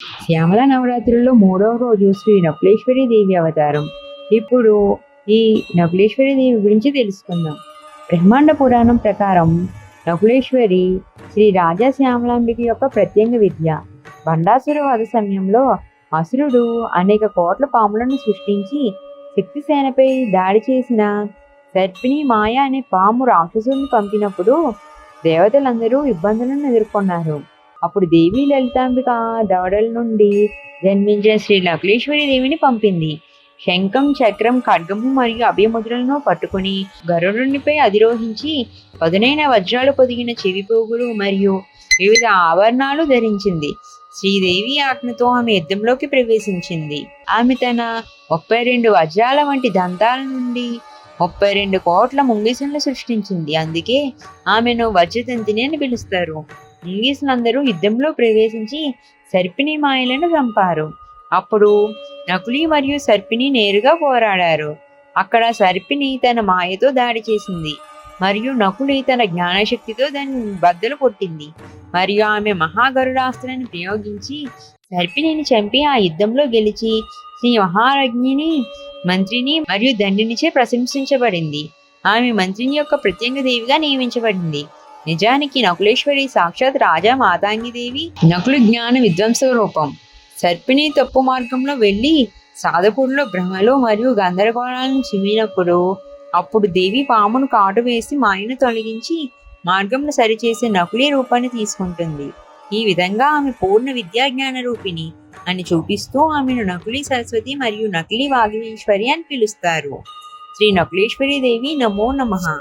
శ్యామల నవరాత్రుల్లో 3వ రోజు శ్రీ నకులేశ్వరి దేవి అవతారం. ఇప్పుడు ఈ నకులేశ్వరి దేవి గురించి తెలుసుకుందాం. బ్రహ్మాండ పురాణం ప్రకారం నకులేశ్వరి శ్రీ రాజా శ్యామలాంబిక యొక్క ప్రత్యేక విద్య. బండాసుర వధ సమయంలో అసురుడు అనేక కోట్ల పాములను సృష్టించి శక్తిసేనపై దాడి చేసిన సర్పిణి మాయ అనే పాము రాక్షసుడిని పంపినప్పుడు దేవతలందరూ ఇబ్బందులను ఎదుర్కొన్నారు. అప్పుడు దేవి లలితాంబిక దవడల నుండి జన్మించిన శ్రీ నకులేశ్వరి దేవిని పంపింది. శంఖం, చక్రం, ఖడ్గము మరియు అభయముద్రలను పట్టుకుని గరుడునిపై అధిరోహించి పదునైన వజ్రాలు పొదిగిన చెవి పోగులు మరియు వివిధ ఆభరణాలు ధరించింది. శ్రీదేవి ఆజ్ఞతో ఆమె యుద్ధంలోకి ప్రవేశించింది. ఆమె తన 32 వజ్రాల వంటి దంతాల నుండి 32 కోట్ల ముంగిసలను సృష్టించింది. అందుకే ఆమెను వజ్రదంతిని అని పిలుస్తారు. ముంగిసలందరూ యుద్ధంలో ప్రవేశించి సర్పిణి మాయలను చంపారు. అప్పుడు నకులి మరియు సర్పిణి నేరుగా పోరాడారు. అక్కడ సర్పిణి తన మాయతో దాడి చేసింది మరియు నకులి తన జ్ఞానశక్తితో దాన్ని బద్దలు కొట్టింది. మరియు ఆమె మహాగరుడాస్త్రాన్ని ప్రయోగించి సర్పిణిని చంపి ఆ యుద్ధంలో గెలిచి శ్రీ మహారాజ్ఞిని, మంత్రిని మరియు దండినిచే ప్రశంసించబడింది. ఆమె మంత్రిని యొక్క ప్రత్యేక దేవిగా నియమించబడింది. నిజానికి నకులేశ్వరి సాక్షాత్ రాజా మాతాంగి దేవి, నకులు జ్ఞాన విధ్వంస రూపం. సర్పిణి తప్పు మార్గంలో వెళ్ళి సాధకుడిలో భ్రమలు మరియు గందరగోళాలను చిమ్మినప్పుడు అప్పుడు దేవి పామును కాటు వేసి మాయను తొలగించి మార్గంను సరిచేసే నకులీ రూపాన్ని తీసుకుంటుంది. ఈ విధంగా ఆమె పూర్ణ విద్యాజ్ఞాన రూపిణి అని చూపిస్తూ ఆమెను నకులీ సరస్వతి మరియు నకిలీ వాగ్మేశ్వరి అని పిలుస్తారు. శ్రీ నకులేశ్వరి దేవి నమో నమః.